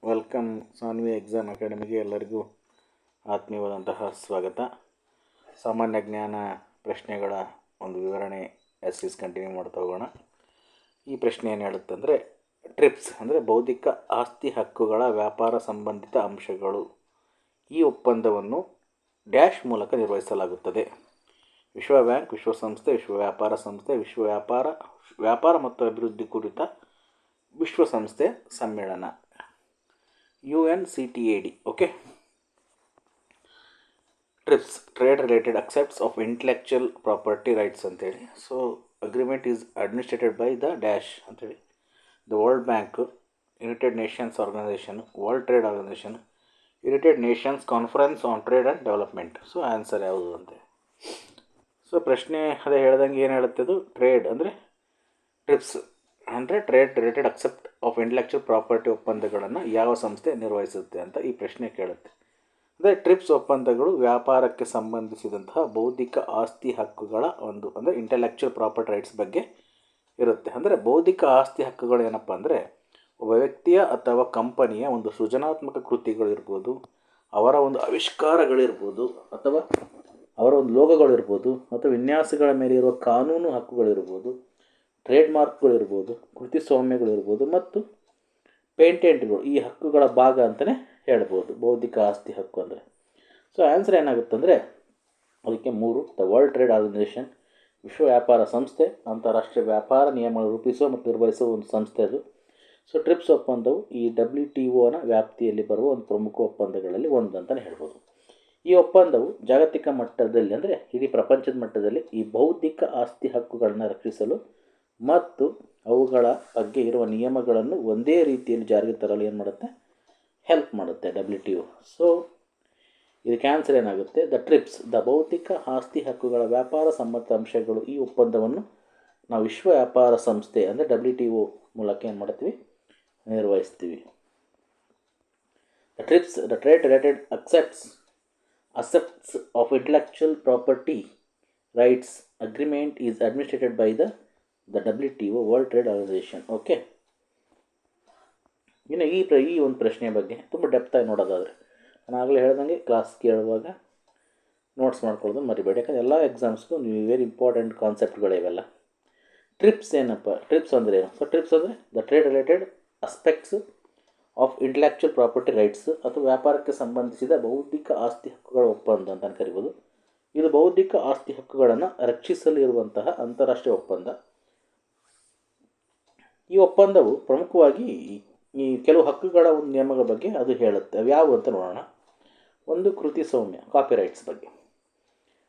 Welcome Saanvi exam ಅಕಾಡೆಮಿಗೆ ಎಲ್ಲರಿಗೂ ಆತ್ಮೀಯವಾದಂತಹ ಸ್ವಾಗತ. ಸಾಮಾನ್ಯ ಜ್ಞಾನ ಪ್ರಶ್ನೆಗಳ ಒಂದು ವಿವರಣೆ ಎಸ್ ಕಂಟಿನ್ಯೂ ಮಾಡ್ತಾ ಹೋಗೋಣ. ಈ ಪ್ರಶ್ನೆ ಏನು ಹೇಳುತ್ತಂದರೆ, ಟ್ರಿಪ್ಸ್ ಅಂದರೆ ಬೌದ್ಧಿಕ ಆಸ್ತಿ ಹಕ್ಕುಗಳ ವ್ಯಾಪಾರ ಸಂಬಂಧಿತ ಅಂಶಗಳು. ಈ ಒಪ್ಪಂದವನ್ನು ಡ್ಯಾಶ್ ಮೂಲಕ ನಿರ್ವಹಿಸಲಾಗುತ್ತದೆ. ವಿಶ್ವ ಬ್ಯಾಂಕ್, ವಿಶ್ವಸಂಸ್ಥೆ, ವಿಶ್ವ ವ್ಯಾಪಾರ ಸಂಸ್ಥೆ, ವ್ಯಾಪಾರ ಮತ್ತು ಅಭಿವೃದ್ಧಿ ಕುರಿತ ವಿಶ್ವಸಂಸ್ಥೆ ಸಮ್ಮೇಳನ, UNCTAD. Okay. TRIPS trade related accepts of intellectual property rights ಅಂತೇಳಿ. So agreement is administered by the dash ಅಂತೇಳಿ the World Bank, United Nations Organisation, World Trade Organisation, United Nations Conference on Trade and Development. So answer ಯಾವುದು ಅಂತೆ. So ಪ್ರಶ್ನೆ ಅದೇ ಹೇಳ್ದಂಗೆ ಏನು ಹೇಳುತ್ತೆ, ಅದು ಟ್ರೇಡ್ ಅಂದರೆ ಟ್ರಿಪ್ಸ್ ಅಂದರೆ trade related accept of intellectual property ಒಪ್ಪಂದಗಳನ್ನು ಯಾವ ಸಂಸ್ಥೆ ನಿರ್ವಹಿಸುತ್ತೆ ಅಂತ ಈ ಪ್ರಶ್ನೆ ಕೇಳುತ್ತೆ. ಅಂದರೆ ಟ್ರಿಪ್ಸ್ ಒಪ್ಪಂದಗಳು ವ್ಯಾಪಾರಕ್ಕೆ ಸಂಬಂಧಿಸಿದಂತಹ ಬೌದ್ಧಿಕ ಆಸ್ತಿ ಹಕ್ಕುಗಳ ಅಂದರೆ ಇಂಟೆಲೆಕ್ಚುಯಲ್ ಪ್ರಾಪರ್ಟಿ ರೈಟ್ಸ್ ಬಗ್ಗೆ ಇರುತ್ತೆ. ಅಂದರೆ ಬೌದ್ಧಿಕ ಆಸ್ತಿ ಹಕ್ಕುಗಳು ಏನಪ್ಪ ಅಂದರೆ ಒಬ್ಬ ವ್ಯಕ್ತಿಯ ಅಥವಾ ಕಂಪನಿಯ ಒಂದು ಸೃಜನಾತ್ಮಕ ಕೃತಿಗಳಿರ್ಬೋದು, ಅವರ ಒಂದು ಆವಿಷ್ಕಾರಗಳಿರ್ಬೋದು, ಅಥವಾ ಅವರ ಒಂದು ಲೋಗೋಗಳಿರ್ಬೋದು, ಅಥವಾ ವಿನ್ಯಾಸಗಳ ಮೇಲೆ ಇರುವ ಕಾನೂನು ಹಕ್ಕುಗಳಿರ್ಬೋದು, ಟ್ರೇಡ್ ಮಾರ್ಕ್ಗಳಿರ್ಬೋದು, ಕೃತಿಸ್ವಾಮ್ಯಗಳಿರ್ಬೋದು ಮತ್ತು ಪೇಟೆಂಟ್ಗಳು ಈ ಹಕ್ಕುಗಳ ಭಾಗ ಅಂತಲೇ ಹೇಳ್ಬೋದು ಬೌದ್ಧಿಕ ಆಸ್ತಿ ಹಕ್ಕು ಅಂದರೆ. ಸೊ ಆನ್ಸರ್ ಏನಾಗುತ್ತಂದರೆ ಅದಕ್ಕೆ 3: ದ ವರ್ಲ್ಡ್ ಟ್ರೇಡ್ ಆರ್ಗನೈಸೇಷನ್, ವಿಶ್ವ ವ್ಯಾಪಾರ ಸಂಸ್ಥೆ, ಅಂತಾರಾಷ್ಟ್ರೀಯ ವ್ಯಾಪಾರ ನಿಯಮಗಳು ರೂಪಿಸುವ ಮತ್ತು ನಿರ್ವಹಿಸುವ ಒಂದು ಸಂಸ್ಥೆ ಅದು. ಸೊ ಟ್ರಿಪ್ಸ್ ಒಪ್ಪಂದವು ಈ WTOನ ವ್ಯಾಪ್ತಿಯಲ್ಲಿ ಬರುವ ಒಂದು ಪ್ರಮುಖ ಒಪ್ಪಂದಗಳಲ್ಲಿ ಒಂದು ಅಂತಲೇ ಹೇಳ್ಬೋದು. ಈ ಒಪ್ಪಂದವು ಜಾಗತಿಕ ಮಟ್ಟದಲ್ಲಿ ಅಂದರೆ ಇಡೀ ಪ್ರಪಂಚದ ಮಟ್ಟದಲ್ಲಿ ಈ ಬೌದ್ಧಿಕ ಆಸ್ತಿ ಹಕ್ಕುಗಳನ್ನು ರಕ್ಷಿಸಲು ಮತ್ತು ಅವುಗಳ ಬಗ್ಗೆ ಇರುವ ನಿಯಮಗಳನ್ನು ಒಂದೇ ರೀತಿಯಲ್ಲಿ ಜಾರಿಗೆ ತರಲು ಏನು ಮಾಡುತ್ತೆ, ಹೆಲ್ಪ್ ಮಾಡುತ್ತೆ WTO. ಸೊ ಇದಕ್ಕೆ ಆನ್ಸರ್ ಏನಾಗುತ್ತೆ, ದ ಟ್ರಿಪ್ಸ್ ದ ಬೌದ್ಧಿಕ ಆಸ್ತಿ ಹಕ್ಕುಗಳ ವ್ಯಾಪಾರ ಸಂಬಂಧಿತ ಅಂಶಗಳು. ಈ ಒಪ್ಪಂದವನ್ನು ನಾವು ವಿಶ್ವ ವ್ಯಾಪಾರ ಸಂಸ್ಥೆ ಅಂದರೆ WTO ಮೂಲಕ ಏನು ಮಾಡ್ತೀವಿ, ನಿರ್ವಹಿಸ್ತೀವಿ. The TRIPS the trade related accepts of intellectual property rights agreement is administered by the WTO World Trade Organisation. Okay. ಇನ್ನು ಈ ಒಂದು ಪ್ರಶ್ನೆಯ ಬಗ್ಗೆ ತುಂಬ ಡೆಪ್ತಾಗಿ ನೋಡೋದಾದರೆ ನಾನು ಆಗಲೇ ಹೇಳ್ದಂಗೆ ಕ್ಲಾಸ್ ಕೇಳುವಾಗ ನೋಟ್ಸ್ ಮಾಡ್ಕೊಳ್ಳೋದು ಮರಿಬೇಡಿ, ಯಾಕಂದರೆ ಎಲ್ಲ ಎಕ್ಸಾಮ್ಸ್ಗೂ ನೀವು ವೆರಿ ಇಂಪಾರ್ಟೆಂಟ್ ಕಾನ್ಸೆಪ್ಟ್ಗಳಿವೆಲ್ಲ. ಟ್ರಿಪ್ಸ್ ಏನಪ್ಪ, ಟ್ರಿಪ್ಸ್ ಅಂದರೆ ಏನು? ಸೊ ಟ್ರಿಪ್ಸ್ ಅಂದರೆ the trade related aspects of intellectual property rights ಅಥವಾ ವ್ಯಾಪಾರಕ್ಕೆ ಸಂಬಂಧಿಸಿದ ಬೌದ್ಧಿಕ ಆಸ್ತಿ ಹಕ್ಕುಗಳ ಒಪ್ಪಂದ ಅಂತ ಕರಿಬೋದು. ಇದು ಬೌದ್ಧಿಕ ಆಸ್ತಿ ಹಕ್ಕುಗಳನ್ನು ರಕ್ಷಿಸಲು ಇರುವಂತಹ ಅಂತಾರಾಷ್ಟ್ರೀಯ ಒಪ್ಪಂದ. ಈ ಒಪ್ಪಂದವು ಪ್ರಮುಖವಾಗಿ ಈ ಕೆಲವು ಹಕ್ಕುಗಳ ಒಂದು ನಿಯಮಗಳ ಬಗ್ಗೆ ಅದು ಹೇಳುತ್ತೆ. ಅವು ಯಾವುವು ಅಂತ ನೋಡೋಣ. ಒಂದು ಕೃತಿ ಸೌಮ್ಯ ಕಾಪಿರೈಟ್ಸ್ ಬಗ್ಗೆ,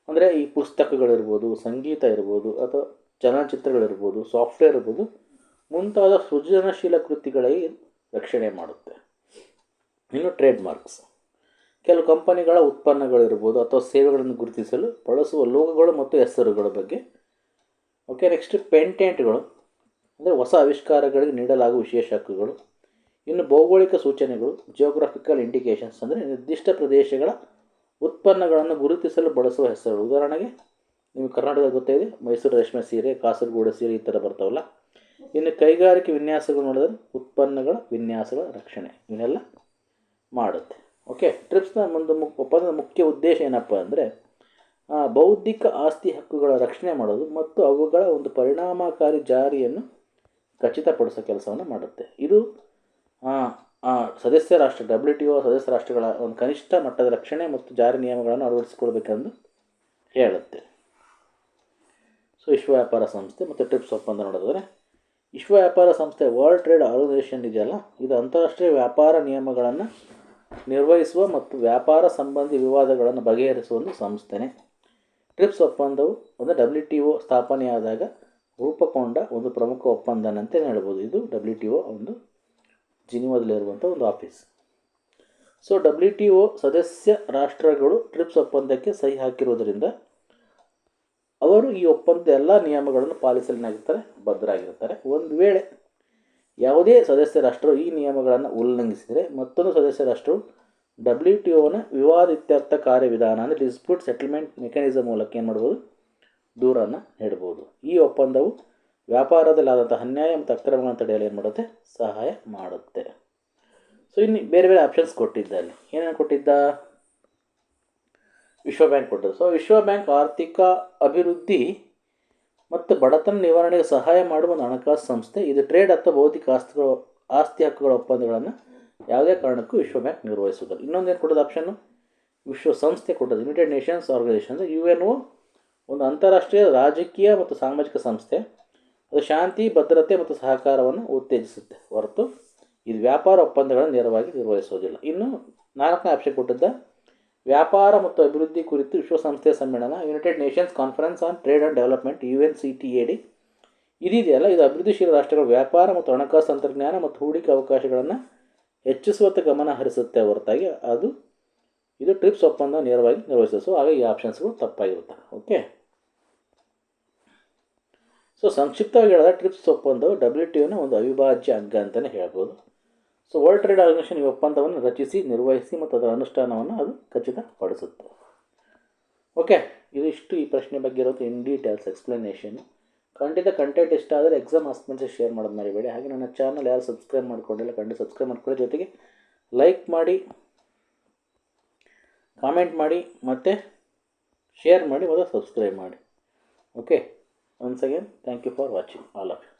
ಅಂದರೆ ಈ ಪುಸ್ತಕಗಳಿರ್ಬೋದು, ಸಂಗೀತ ಇರ್ಬೋದು, ಅಥವಾ ಚಲನಚಿತ್ರಗಳಿರ್ಬೋದು, ಸಾಫ್ಟ್ವೇರ್ ಇರ್ಬೋದು, ಮುಂತಾದ ಸೃಜನಶೀಲ ಕೃತಿಗಳಿಗೆ ರಕ್ಷಣೆ ಮಾಡುತ್ತೆ. ಇನ್ನು ಟ್ರೇಡ್ ಮಾರ್ಕ್ಸ್, ಕೆಲವು ಕಂಪನಿಗಳ ಉತ್ಪನ್ನಗಳಿರ್ಬೋದು ಅಥವಾ ಸೇವೆಗಳನ್ನು ಗುರುತಿಸಲು ಬಳಸುವ ಲೋಗೋಗಳು ಮತ್ತು ಹೆಸರುಗಳ ಬಗ್ಗೆ. ಓಕೆ. ನೆಕ್ಸ್ಟ್ ಪೇಟೆಂಟ್ಗಳು ಅಂದರೆ ಹೊಸ ಆವಿಷ್ಕಾರಗಳಿಗೆ ನೀಡಲಾಗುವ ವಿಶೇಷ ಹಕ್ಕುಗಳು. ಇನ್ನು ಭೌಗೋಳಿಕ ಸೂಚನೆಗಳು, ಜಿಯೋಗ್ರಫಿಕಲ್ ಇಂಡಿಕೇಶನ್ಸ್ ಅಂದರೆ ನಿರ್ದಿಷ್ಟ ಪ್ರದೇಶಗಳ ಉತ್ಪನ್ನಗಳನ್ನು ಗುರುತಿಸಲು ಬಳಸುವ ಹೆಸರುಗಳು. ಉದಾಹರಣೆಗೆ ನಿಮಗೆ ಕರ್ನಾಟಕದ ಗೊತ್ತಿದೆ, ಮೈಸೂರು ರೇಷ್ಮೆ ಸೀರೆ, ಕಾಸರಗೋಡು ಸೀರೆ ಈ ಥರ ಬರ್ತಾವಲ್ಲ. ಇನ್ನು ಕೈಗಾರಿಕೆ ವಿನ್ಯಾಸಗಳು ನೋಡಿದ್ರೆ ಉತ್ಪನ್ನಗಳ ವಿನ್ಯಾಸಗಳ ರಕ್ಷಣೆ ಇವನ್ನೆಲ್ಲ ಮಾಡುತ್ತೆ. ಓಕೆ. ಟ್ರಿಪ್ಸ್ನ ಒಪ್ಪಂದದ ಮುಖ್ಯ ಉದ್ದೇಶ ಏನಪ್ಪ ಅಂದರೆ ಬೌದ್ಧಿಕ ಆಸ್ತಿ ಹಕ್ಕುಗಳ ರಕ್ಷಣೆ ಮಾಡೋದು ಮತ್ತು ಅವುಗಳ ಒಂದು ಪರಿಣಾಮಕಾರಿ ಜಾರಿಯನ್ನು ಖಚಿತಪಡಿಸೋ ಕೆಲಸವನ್ನು ಮಾಡುತ್ತೆ. ಇದು ಸದಸ್ಯ ರಾಷ್ಟ್ರ WTO ಸದಸ್ಯ ರಾಷ್ಟ್ರಗಳ ಒಂದು ಕನಿಷ್ಠ ಮಟ್ಟದ ರಕ್ಷಣೆ ಮತ್ತು ಜಾರಿ ನಿಯಮಗಳನ್ನು ಅಳವಡಿಸಿಕೊಳ್ಬೇಕೆಂದು ಹೇಳುತ್ತೆ. ಸೊ ವಿಶ್ವ ವ್ಯಾಪಾರ ಸಂಸ್ಥೆ ಮತ್ತು ಟ್ರಿಪ್ಸ್ ಒಪ್ಪಂದ ನೋಡಿದ್ರೆ, ವಿಶ್ವ ವ್ಯಾಪಾರ ಸಂಸ್ಥೆ ವರ್ಲ್ಡ್ ಟ್ರೇಡ್ ಆರ್ಗನೈಸೇಷನ್ ಇದೆಯಲ್ಲ, ಇದು ಅಂತಾರಾಷ್ಟ್ರೀಯ ವ್ಯಾಪಾರ ನಿಯಮಗಳನ್ನು ನಿರ್ವಹಿಸುವ ಮತ್ತು ವ್ಯಾಪಾರ ಸಂಬಂಧಿ ವಿವಾದಗಳನ್ನು ಬಗೆಹರಿಸುವ ಒಂದು ಸಂಸ್ಥೆನೇ. ಟ್ರಿಪ್ಸ್ ಒಪ್ಪಂದವು ಒಂದು WTO ಸ್ಥಾಪನೆಯಾದಾಗ ರೂಪುಗೊಂಡ ಒಂದು ಪ್ರಮುಖ ಒಪ್ಪಂದನಂತೆ ಹೇಳ್ಬೋದು. ಇದು WTO ಒಂದು ಜಿನಿವಾದಲ್ಲಿರುವಂಥ ಒಂದು ಆಫೀಸ್. ಸೊ WTO ಸದಸ್ಯ ರಾಷ್ಟ್ರಗಳು ಟ್ರಿಪ್ಸ್ ಒಪ್ಪಂದಕ್ಕೆ ಸಹಿ ಹಾಕಿರುವುದರಿಂದ ಅವರು ಈ ಒಪ್ಪಂದದ ಎಲ್ಲ ನಿಯಮಗಳನ್ನು ಪಾಲಿಸಲಿನಾಗಿರ್ತಾರೆ, ಬದ್ಧರಾಗಿರ್ತಾರೆ. ಒಂದು ವೇಳೆ ಯಾವುದೇ ಸದಸ್ಯ ರಾಷ್ಟ್ರವು ಈ ನಿಯಮಗಳನ್ನು ಉಲ್ಲಂಘಿಸಿದರೆ ಮತ್ತೊಂದು ಸದಸ್ಯ ರಾಷ್ಟ್ರವು WTOನ ವಿವಾದ ಇತ್ಯರ್ಥ ಕಾರ್ಯವಿಧಾನ ಅಂದರೆ ಡಿಸ್ಪ್ಯೂಟ್ ಸೆಟಲ್ಮೆಂಟ್ ಮೆಕ್ಯಾನಿಸಮ್ ಮೂಲಕ ಏನು ಮಾಡ್ಬೋದು, ದೂರನ್ನು ನೀಡ್ಬೋದು. ಈ ಒಪ್ಪಂದವು ವ್ಯಾಪಾರದಲ್ಲಾದಂಥ ಅನ್ಯಾಯ ಮತ್ತು ಅಕ್ರಮಗಳನ್ನು ತಡೆಯಲು ಏನು ಮಾಡುತ್ತೆ, ಸಹಾಯ ಮಾಡುತ್ತೆ. ಸೊ ಇನ್ನು ಬೇರೆ ಬೇರೆ ಆಪ್ಷನ್ಸ್ ಕೊಟ್ಟಿದ್ದ ಅಲ್ಲಿ ಏನೇನು ಕೊಟ್ಟಿದ್ದ, ವಿಶ್ವ ಬ್ಯಾಂಕ್ ಕೊಟ್ಟದ್ದು. ಸೊ ವಿಶ್ವ ಬ್ಯಾಂಕ್ ಆರ್ಥಿಕ ಅಭಿವೃದ್ಧಿ ಮತ್ತು ಬಡತನ ನಿವಾರಣೆಗೆ ಸಹಾಯ ಮಾಡುವ ಒಂದು ಹಣಕಾಸು ಸಂಸ್ಥೆ. ಇದು ಟ್ರೇಡ್ ಅಥವಾ ಭೌತಿಕ ಆಸ್ತಿ ಹಕ್ಕುಗಳ ಒಪ್ಪಂದಗಳನ್ನು ಯಾವುದೇ ಕಾರಣಕ್ಕೂ ವಿಶ್ವ ಬ್ಯಾಂಕ್ ನಿರ್ವಹಿಸುವುದಿಲ್ಲ. ಇನ್ನೊಂದೇನು ಕೊಡೋದು ಆಪ್ಷನ್ನು, ವಿಶ್ವಸಂಸ್ಥೆ ಕೊಟ್ಟದ್ದು, ಯುನೈಟೆಡ್ ನೇಷನ್ಸ್ ಆರ್ಗನೈಸೇಷನ್. UN ಒಂದು ಅಂತಾರಾಷ್ಟ್ರೀಯ ರಾಜಕೀಯ ಮತ್ತು ಸಾಮಾಜಿಕ ಸಂಸ್ಥೆ. ಅದು ಶಾಂತಿ, ಭದ್ರತೆ ಮತ್ತು ಸಹಕಾರವನ್ನು ಉತ್ತೇಜಿಸುತ್ತೆ ಹೊರತು ಇದು ವ್ಯಾಪಾರ ಒಪ್ಪಂದಗಳನ್ನು ನೇರವಾಗಿ ನಿರ್ವಹಿಸುವುದಿಲ್ಲ. ಇನ್ನು 4ನೇ ಆಪ್ಷನ್ ಕೊಟ್ಟಿದ್ದ ವ್ಯಾಪಾರ ಮತ್ತು ಅಭಿವೃದ್ಧಿ ಕುರಿತು ವಿಶ್ವಸಂಸ್ಥೆಯ ಸಮ್ಮೇಳನ, United Nations Conference on Trade and development, UNCTAD. ಇದೆಯಲ್ಲ, ಇದು ಅಭಿವೃದ್ಧಿಶೀಲ ರಾಷ್ಟ್ರಗಳ ವ್ಯಾಪಾರ ಮತ್ತು ಹಣಕಾಸು ತಂತ್ರಜ್ಞಾನ ಮತ್ತು ಹೂಡಿಕೆ ಅವಕಾಶಗಳನ್ನು ಹೆಚ್ಚಿಸುವತ್ತ ಗಮನ ಹರಿಸುತ್ತೆ ಹೊರತಾಗಿ ಇದು ಟ್ರಿಪ್ಸ್ ಒಪ್ಪಂದ ನೇರವಾಗಿ ನಿರ್ವಹಿಸುತ್ತೆ. ಸೊ ಹಾಗೆ ಈ ಆಪ್ಷನ್ಸ್ಗಳು ತಪ್ಪಾಗಿರುತ್ತೆ. ಓಕೆ, ಸೊ ಸಂಕ್ಷಿಪ್ತವಾಗಿ ಹೇಳಿದ್ರೆ ಟ್ರಿಪ್ಸ್ ಒಪ್ಪಂದವು WTOನ ಒಂದು ಅವಿಭಾಜ್ಯ ಅಂಗ ಅಂತಲೇ ಹೇಳ್ಬೋದು. ಸೊ ವರ್ಲ್ಡ್ ಟ್ರೇಡ್ ಆರ್ಗನೈಸೇಷನ್ ಈ ಒಪ್ಪಂದವನ್ನು ರಚಿಸಿ, ನಿರ್ವಹಿಸಿ ಮತ್ತು ಅದರ ಅನುಷ್ಠಾನವನ್ನು ಅದು ಖಚಿತಪಡಿಸುತ್ತೆ. ಓಕೆ, ಇದಿಷ್ಟು ಈ ಪ್ರಶ್ನೆ ಬಗ್ಗೆ ಇರೋದು ಇನ್ ಡೀಟೇಲ್ಸ್ ಎಕ್ಸ್ಪ್ಲನೇಷನ್. ಖಂಡಿತ ಕಂಟೆಂಟ್ ಇಷ್ಟ ಆದರೆ ಎಕ್ಸಾಮ್ ಆಸ್ಪೆನ್ಸ್ ಶೇರ್ ಮಾಡೋದು ಮರಿಬೇಡಿ. ಹಾಗೆ ನನ್ನ ಚಾನಲ್ ಯಾರು ಸಬ್ಸ್ಕ್ರೈಬ್ ಮಾಡ್ಕೊಂಡಿಲ್ಲ ಖಂಡಿತ ಸಬ್ಸ್ಕ್ರೈಬ್ ಮಾಡ್ಕೊಳ್ಳಿ, ಜೊತೆಗೆ ಲೈಕ್ ಮಾಡಿ, ಕಾಮೆಂಟ್ ಮಾಡಿ ಮತ್ತು ಶೇರ್ ಮಾಡಿ ಮತ್ತು ಸಬ್ಸ್ಕ್ರೈಬ್ ಮಾಡಿ. Okay, once again thank you for watching all of you.